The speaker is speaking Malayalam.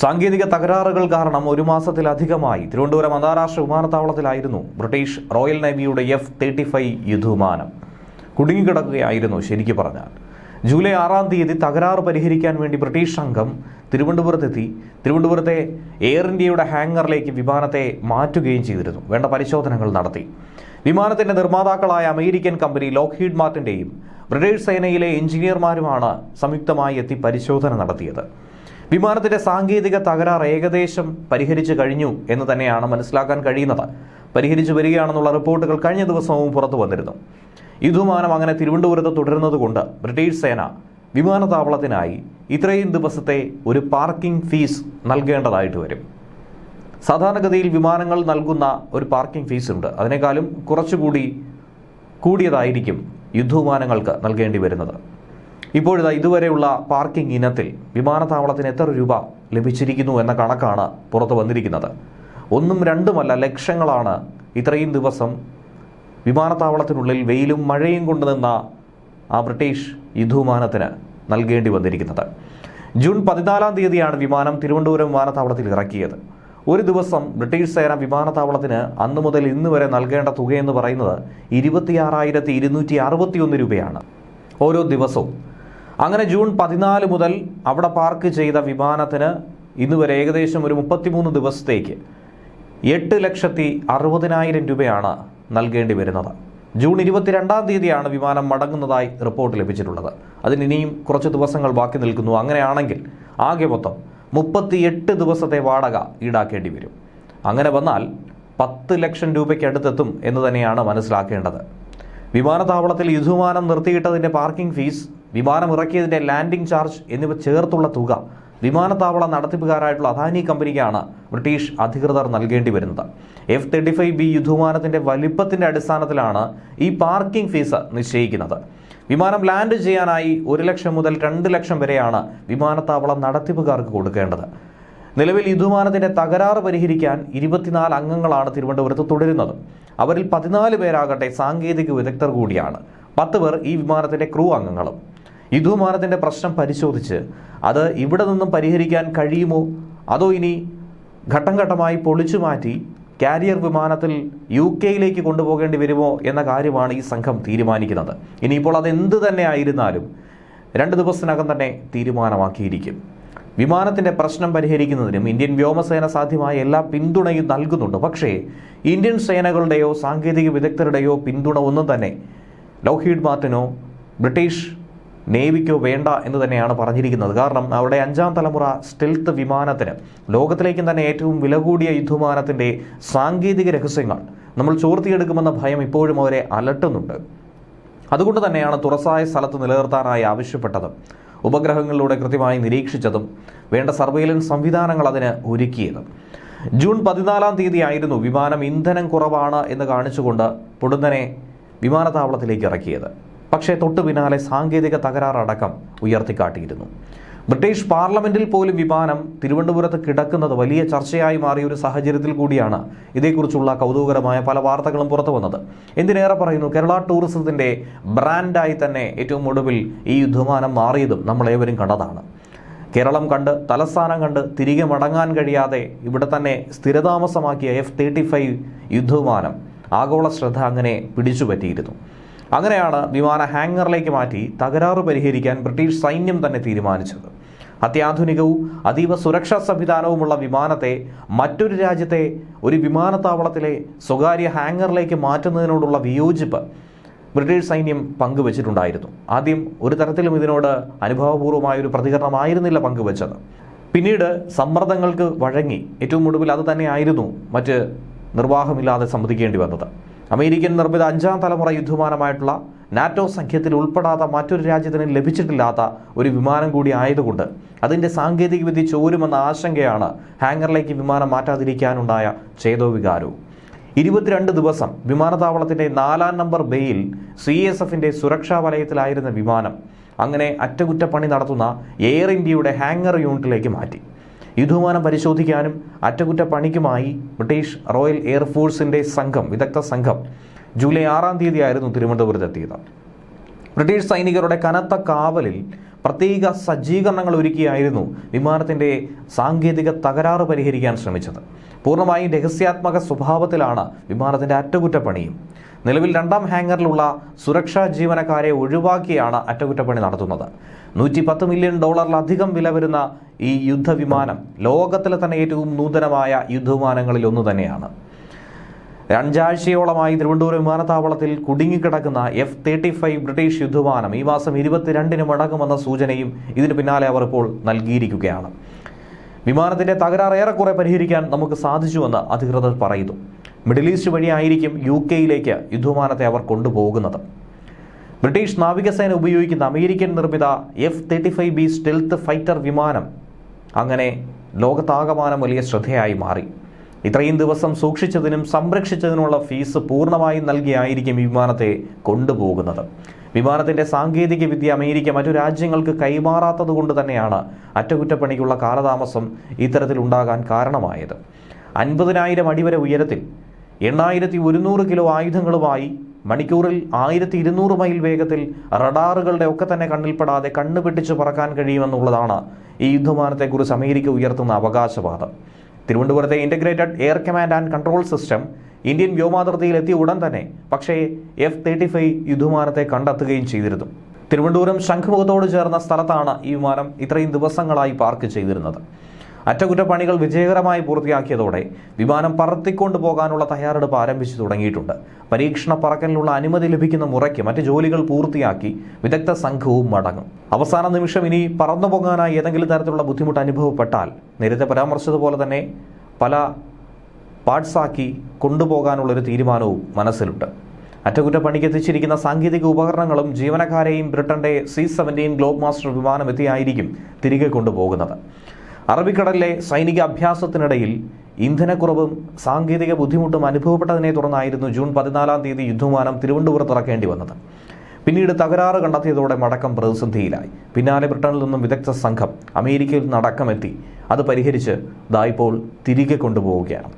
സാങ്കേതിക തകരാറുകൾ കാരണം ഒരു മാസത്തിലധികമായി തിരുവനന്തപുരം അന്താരാഷ്ട്ര വിമാനത്താവളത്തിലായിരുന്നു ബ്രിട്ടീഷ് റോയൽ നേവിയുടെ F-35 യുദ്ധവിമാനം. കുടുങ്ങിക്കിടക്കുകയായിരുന്നു. ശരിക്കു പറഞ്ഞാൽ ജൂലൈ 6-ാം തീയതി തകരാറ് പരിഹരിക്കാൻ വേണ്ടി ബ്രിട്ടീഷ് സംഘം തിരുവനന്തപുരത്തെത്തി. തിരുവനന്തപുരത്തെ എയർ ഇന്ത്യയുടെ ഹാങ്ങറിലേക്ക് വിമാനത്തെ മാറ്റുകയും ചെയ്തിരുന്നു. വേണ്ട പരിശോധനകൾ നടത്തി. വിമാനത്തിന്റെ നിർമ്മാതാക്കളായ അമേരിക്കൻ കമ്പനി ലോക്ഹീഡ് മാർട്ടിന്റെയും ബ്രിട്ടീഷ് സേനയിലെ എഞ്ചിനീയർമാരുമാണ് സംയുക്തമായി എത്തി പരിശോധന നടത്തിയത്. വിമാനത്തിന്റെ സാങ്കേതിക തകരാർ ഏകദേശം പരിഹരിച്ചു കഴിഞ്ഞു എന്ന് തന്നെയാണ് മനസ്സിലാക്കാൻ കഴിയുന്നത്. പരിഹരിച്ചു വരികയാണെന്നുള്ള റിപ്പോർട്ടുകൾ കഴിഞ്ഞ ദിവസവും പുറത്തു വന്നിരുന്നു. യുദ്ധവിമാനം അങ്ങനെ തിരുവനന്തപുരത്ത് തുടരുന്നതുകൊണ്ട് ബ്രിട്ടീഷ് സേന വിമാനത്താവളത്തിനായി ഇത്രയും ദിവസത്തെ ഒരു പാർക്കിംഗ് ഫീസ് നൽകേണ്ടതായിട്ട് വരും. സാധാരണഗതിയിൽ വിമാനങ്ങൾ നൽകുന്ന ഒരു പാർക്കിംഗ് ഫീസ് ഉണ്ട്. അതിനേക്കാളും കുറച്ചുകൂടി കൂടിയതായിരിക്കും യുദ്ധവിമാനങ്ങൾക്ക് നൽകേണ്ടി വരുന്നത്. ഇപ്പോഴിതാ ഇതുവരെയുള്ള പാർക്കിംഗ് ഇനത്തിൽ വിമാനത്താവളത്തിന് എത്ര രൂപ ലഭിച്ചിരിക്കുന്നു എന്ന കണക്കാണ് പുറത്തു വന്നിരിക്കുന്നത്. ഒന്നും രണ്ടുമല്ല, ലക്ഷങ്ങളാണ് ഇത്രയും ദിവസം വിമാനത്താവളത്തിനുള്ളിൽ വെയിലും മഴയും കൊണ്ടുനിന്ന ആ ബ്രിട്ടീഷ് യുദ്ധവിമാനത്തിന് നൽകേണ്ടി വന്നിരിക്കുന്നത്. ജൂൺ 14-ാം തീയതിയാണ് വിമാനം തിരുവനന്തപുരം വിമാനത്താവളത്തിൽ ഇറക്കിയത്. ഒരു ദിവസം ബ്രിട്ടീഷ് സേന വിമാനത്താവളത്തിന് അന്നു മുതൽ ഇന്ന് വരെ നൽകേണ്ട തുകയെന്ന് പറയുന്നത് 26,261 രൂപയാണ് ഓരോ ദിവസവും. അങ്ങനെ ജൂൺ 14 മുതൽ അവിടെ പാർക്ക് ചെയ്ത വിമാനത്തിന് ഇന്നുവരെ ഏകദേശം ഒരു 33 ദിവസത്തേക്ക് 8,60,000 രൂപയാണ് നൽകേണ്ടി വരുന്നത്. ജൂൺ 22-ാം തീയതിയാണ് വിമാനം മടങ്ങുന്നതായി റിപ്പോർട്ട് ലഭിച്ചിട്ടുള്ളത്. അതിനിനിയും കുറച്ച് ദിവസങ്ങൾ ബാക്കി നിൽക്കുന്നു. അങ്ങനെയാണെങ്കിൽ ആകെ മൊത്തം 38 ദിവസത്തെ വാടക ഈടാക്കേണ്ടി വരും. അങ്ങനെ വന്നാൽ 10 ലക്ഷം രൂപയ്ക്ക് അടുത്തെത്തും എന്ന് തന്നെയാണ് മനസ്സിലാക്കേണ്ടത്. വിമാനത്താവളത്തിൽ യുദ്ധവിമാനം നിർത്തിയിട്ടതിൻ്റെ പാർക്കിംഗ് ഫീസ്, വിമാനം ഇറക്കിയതിൻ്റെ ലാൻഡിംഗ് ചാർജ് എന്നിവ ചേർത്തുള്ള തുക വിമാനത്താവള നടത്തിപ്പുകാരായിട്ടുള്ള അദാനി കമ്പനിക്കാണ് ബ്രിട്ടീഷ് അധികൃതർ നൽകേണ്ടി വരുന്നത്. F-35B യുദ്ധവിമാനത്തിൻ്റെ വലിപ്പത്തിൻ്റെ അടിസ്ഥാനത്തിലാണ് ഈ പാർക്കിംഗ് ഫീസ് നിശ്ചയിക്കുന്നത്. വിമാനം ലാൻഡ് ചെയ്യാനായി 1 ലക്ഷം മുതൽ 2 ലക്ഷം വരെയാണ് വിമാനത്താവള നടത്തിപ്പുകാർക്ക് കൊടുക്കേണ്ടത്. നിലവിൽ യുദ്ധവിമാനത്തിന്റെ തകരാറ് പരിഹരിക്കാൻ 24 അംഗങ്ങളാണ് തിരുവനന്തപുരത്ത് തുടരുന്നത്. അവരിൽ 14 പേരാകട്ടെ സാങ്കേതിക വിദഗ്ധർ കൂടിയാണ്. 10 പേർ ഈ വിമാനത്തിന്റെ ക്രൂ അംഗങ്ങളും. യുദ്ധവിമാനത്തിന്റെ പ്രശ്നം പരിശോധിച്ച് അത് ഇവിടെ നിന്നും പരിഹരിക്കാൻ കഴിയുമോ, അതോ ഇനി ഘട്ടം ഘട്ടമായി പൊളിച്ചു മാറ്റി കാരിയർ വിമാനത്തിൽ UK കൊണ്ടുപോകേണ്ടി വരുമോ എന്ന കാര്യമാണ് ഈ സംഘം തീരുമാനിക്കുന്നത്. ഇനിയിപ്പോൾ അതെന്ത് തന്നെ ആയിരുന്നാലും 2 ദിവസത്തിനകം തന്നെ തീരുമാനമാക്കിയിരിക്കും. വിമാനത്തിന്റെ പ്രശ്നം പരിഹരിക്കുന്നതിനും ഇന്ത്യൻ വ്യോമസേന സാധ്യമായ എല്ലാ പിന്തുണയും നൽകുന്നുണ്ട്. പക്ഷേ ഇന്ത്യൻ സേനകളുടെയോ സാങ്കേതിക വിദഗ്ധരുടെയോ പിന്തുണ ഒന്നും തന്നെ ലോക്ഹീഡ് മാർട്ടിനോ ബ്രിട്ടീഷ് നേവിക്കോ വേണ്ട എന്ന് തന്നെയാണ് പറഞ്ഞിരിക്കുന്നത്. കാരണം അവിടെ 5-ാം തലമുറ സ്റ്റെൽത്ത് വിമാനത്തിന്, ലോകത്തിലേക്കും തന്നെ ഏറ്റവും വില കൂടിയ യുദ്ധവിമാനത്തിൻ്റെ സാങ്കേതിക രഹസ്യങ്ങൾ നമ്മൾ ചോർത്തിയെടുക്കുമെന്ന ഭയം ഇപ്പോഴും അവരെ അലട്ടുന്നുണ്ട്. അതുകൊണ്ട് തന്നെയാണ് തുറസായ സ്ഥലത്ത് നിലനിർത്താനായി ആവശ്യപ്പെട്ടതും ഉപഗ്രഹങ്ങളിലൂടെ കൃത്യമായി നിരീക്ഷിച്ചതും വേണ്ട സർവൈലൻസ് സംവിധാനങ്ങൾ അതിന് ഒരുക്കിയതും. ജൂൺ 14-ാം തീയതിയായിരുന്നു വിമാനം ഇന്ധനം കുറവാണ് എന്ന് കാണിച്ചുകൊണ്ട് പൊടുന്നനെ വിമാനത്താവളത്തിലേക്ക് ഇറക്കിയത്. പക്ഷേ തൊട്ടു പിന്നാലെ സാങ്കേതിക തകരാറടക്കം ഉയർത്തിക്കാട്ടിയിരുന്നു. ബ്രിട്ടീഷ് പാർലമെന്റിൽ പോലും വിമാനം തിരുവനന്തപുരത്ത് കിടക്കുന്നത് വലിയ ചർച്ചയായി മാറിയ ഒരു സാഹചര്യത്തിൽ കൂടിയാണ് ഇതേക്കുറിച്ചുള്ള കൗതുകകരമായ പല വാർത്തകളും പുറത്തു വന്നത്. എന്തിനേറെ പറയുന്നു, കേരള ടൂറിസത്തിന്റെ ബ്രാൻഡായി തന്നെ ഏറ്റവും ഒടുവിൽ ഈ യുദ്ധവിമാനം മാറിയതും നമ്മളേവരും കണ്ടതാണ്. കേരളം കണ്ട്, തലസ്ഥാനം കണ്ട് തിരികെ മടങ്ങാൻ കഴിയാതെ ഇവിടെ തന്നെ സ്ഥിരതാമസമാക്കിയ F-35 യുദ്ധവിമാനം ആഗോള ശ്രദ്ധ അങ്ങനെ പിടിച്ചുപറ്റിയിരുന്നു. അങ്ങനെയാണ് വിമാന ഹാങ്ങറിലേക്ക് മാറ്റി തകരാറ് പരിഹരിക്കാൻ ബ്രിട്ടീഷ് സൈന്യം തന്നെ തീരുമാനിച്ചത്. അത്യാധുനികവും അതീവ സുരക്ഷാ സംവിധാനവുമുള്ള വിമാനത്തെ മറ്റൊരു രാജ്യത്തെ ഒരു വിമാനത്താവളത്തിലെ സ്വകാര്യ ഹാങ്ങറിലേക്ക് മാറ്റുന്നതിനോടുള്ള വിയോജിപ്പ് ബ്രിട്ടീഷ് സൈന്യം പങ്കുവച്ചിട്ടുണ്ടായിരുന്നു. ആദ്യം ഒരു തരത്തിലും ഇതിനോട് അനുഭവപൂർവ്വമായൊരു പ്രതികരണമായിരുന്നില്ല പങ്കുവച്ചത്. പിന്നീട് സമ്മർദ്ദങ്ങൾക്ക് വഴങ്ങി ഏറ്റവും ഒടുവിൽ അത് തന്നെയായിരുന്നു മറ്റ് നിർവാഹമില്ലാതെ സമ്മതിക്കേണ്ടി വന്നത്. അമേരിക്കൻ നിർമ്മിത 5-ാം തലമുറ യുദ്ധവിമാനമായിട്ടുള്ള നാറ്റോ സഖ്യത്തിൽ ഉൾപ്പെടാത്ത മറ്റൊരു രാജ്യത്തിന് ലഭിച്ചിട്ടില്ലാത്ത ഒരു വിമാനം കൂടി ആയതുകൊണ്ട് അതിൻ്റെ സാങ്കേതികവിദ്യ ചോരുമെന്ന ആശങ്കയാണ് ഹാങ്ങറിലേക്ക് വിമാനം മാറ്റാതിരിക്കാനുണ്ടായ ചേതോവികാരവും. 22 ദിവസം വിമാനത്താവളത്തിൻ്റെ 4-ാം നമ്പർ ബേയിൽ CSFന്റെ സുരക്ഷാ വലയത്തിലായിരുന്ന വിമാനം അങ്ങനെ അറ്റകുറ്റപ്പണി നടത്തുന്ന എയർ ഇന്ത്യയുടെ ഹാങ്ങർ യൂണിറ്റിലേക്ക് മാറ്റി. യുദ്ധവിമാനം പരിശോധിക്കാനും അറ്റകുറ്റപ്പണിക്കുമായി ബ്രിട്ടീഷ് റോയൽ എയർഫോഴ്സിൻ്റെ വിദഗ്ധ സംഘം ജൂലൈ 6-ാം തീയതിയായിരുന്നു തിരുവനന്തപുരത്തെത്തിയത്. ബ്രിട്ടീഷ് സൈനികരുടെ കനത്ത കാവലിൽ പ്രത്യേക സജ്ജീകരണങ്ങൾ ഒരുക്കിയായിരുന്നു വിമാനത്തിൻ്റെ സാങ്കേതിക തകരാറ് പരിഹരിക്കാൻ ശ്രമിച്ചത്. പൂർണ്ണമായും രഹസ്യാത്മക സ്വഭാവത്തിലാണ് വിമാനത്തിൻ്റെ അറ്റകുറ്റപ്പണിയും. നിലവിൽ 2ാം ഹാങ്ങറിലുള്ള സുരക്ഷാ ജീവനക്കാരെ ഒഴിവാക്കിയാണ് അറ്റകുറ്റപ്പണി നടത്തുന്നത്. $110 മില്യൺ വില വരുന്ന ഈ യുദ്ധവിമാനം ലോകത്തിലെ തന്നെ ഏറ്റവും നൂതനമായ യുദ്ധവിമാനങ്ങളിൽ ഒന്ന് തന്നെയാണ്. 5 ആഴ്ചയോളമായി തിരുവനന്തപുരം വിമാനത്താവളത്തിൽ കുടുങ്ങിക്കിടക്കുന്ന F-35 ബ്രിട്ടീഷ് യുദ്ധവിമാനം ഈ മാസം 22-ന് മടങ്ങുമെന്ന സൂചനയും ഇതിന് പിന്നാലെ അവർ ഇപ്പോൾ നൽകിയിരിക്കുകയാണ്. വിമാനത്തിൻ്റെ തകരാർ ഏറെക്കുറെ പരിഹരിക്കാൻ നമുക്ക് സാധിച്ചുവെന്ന് അധികൃതർ പറയുന്നു. മിഡിൽ ഈസ്റ്റ് വഴിയായിരിക്കും UK-യിലേക്ക് യുദ്ധവിമാനത്തെ അവർ കൊണ്ടുപോകുന്നത്. ബ്രിട്ടീഷ് നാവികസേന ഉപയോഗിക്കുന്ന അമേരിക്കൻ നിർമ്മിത F-35B സ്റ്റെൽത്ത് ഫൈറ്റർ വിമാനം അങ്ങനെ ലോകത്താകമാനം വലിയ ശ്രദ്ധയായി മാറി. ഇത്രയും ദിവസം സൂക്ഷിച്ചതിനും സംരക്ഷിച്ചതിനുള്ള ഫീസ് പൂർണ്ണമായും നൽകിയായിരിക്കും ഈ വിമാനത്തെ കൊണ്ടുപോകുന്നത്. വിമാനത്തിൻ്റെ സാങ്കേതിക വിദ്യ അമേരിക്ക മറ്റു രാജ്യങ്ങൾക്ക് കൈമാറാത്തത് കൊണ്ട് തന്നെയാണ് അറ്റകുറ്റപ്പണിക്കുള്ള കാലതാമസം ഇത്തരത്തിലുണ്ടാകാൻ കാരണമായത്. 50,000 അടി വരെ ഉയരത്തിൽ 8,100 കിലോ ആയുധങ്ങളുമായി മണിക്കൂറിൽ 1,200 മൈൽ വേഗത്തിൽ റഡാറുകളുടെ ഒക്കെ തന്നെ കണ്ണിൽപ്പെടാതെ കണ്ണുപെട്ടിച്ച് പറക്കാൻ കഴിയുമെന്നുള്ളതാണ് ഈ യുദ്ധവിമാനത്തെക്കുറിച്ച് അമേരിക്ക ഉയർത്തുന്ന അവകാശവാദം. തിരുവനന്തപുരത്തെ integrated air command and control system Indian വ്യോമാതിർത്തിയിൽ എത്തിയ ഉടൻ തന്നെ പക്ഷേ F-35 യുദ്ധവിമാനത്തെ കണ്ടെത്തുകയും ചെയ്തിരുന്നു. തിരുവനന്തപുരം ശംഖുമുഖത്തോട് ചേർന്ന സ്ഥലത്താണ് ഈ വിമാനം ഇത്രയും ദിവസങ്ങളായി പാർക്ക് ചെയ്തിരുന്നത്. അറ്റകുറ്റപ്പണികൾ വിജയകരമായി പൂർത്തിയാക്കിയതോടെ വിമാനം പറത്തിക്കൊണ്ടു പോകാനുള്ള തയ്യാറെടുപ്പ് ആരംഭിച്ചു തുടങ്ങിയിട്ടുണ്ട്. പരീക്ഷണ പറക്കലിനുള്ള അനുമതി ലഭിക്കുന്ന മുറയ്ക്ക് മറ്റ് ജോലികൾ പൂർത്തിയാക്കി വിദഗ്ധ സംഘവും മടങ്ങും. അവസാന നിമിഷം ഇനി പറന്നു പോകാനായി ഏതെങ്കിലും തരത്തിലുള്ള ബുദ്ധിമുട്ട് അനുഭവപ്പെട്ടാൽ നേരത്തെ പരാമർശിച്ചതുപോലെ തന്നെ പല പാർട്സാക്കി കൊണ്ടുപോകാനുള്ളൊരു തീരുമാനവും മനസ്സിലുണ്ട്. അറ്റകുറ്റപ്പണിക്ക് എത്തിച്ചിരിക്കുന്ന സാങ്കേതിക ഉപകരണങ്ങളും ജീവനക്കാരെയും ബ്രിട്ടന്റെ C-17 ഗ്ലോബ് മാസ്റ്റർ വിമാനം എത്തിയായിരിക്കും തിരികെ കൊണ്ടുപോകുന്നത്. അറബിക്കടലിലെ സൈനിക അഭ്യാസത്തിനിടയിൽ ഇന്ധനക്കുറവും സാങ്കേതിക ബുദ്ധിമുട്ടും അനുഭവപ്പെട്ടതിനെ തുടർന്നായിരുന്നു ജൂൺ 14-ാം തീയതി യുദ്ധവിമാനം തിരുവനന്തപുരത്ത് ഇറക്കേണ്ടി വന്നത്. പിന്നീട് തകരാറ് കണ്ടെത്തിയതോടെ മടക്കം പ്രതിസന്ധിയിലായി. പിന്നാലെ ബ്രിട്ടനിൽ നിന്നും വിദഗ്ധ സംഘം അമേരിക്കയിൽ നിന്നടക്കമെത്തി അത് പരിഹരിച്ച് ഇപ്പോൾ തിരികെ കൊണ്ടുപോവുകയാണ്.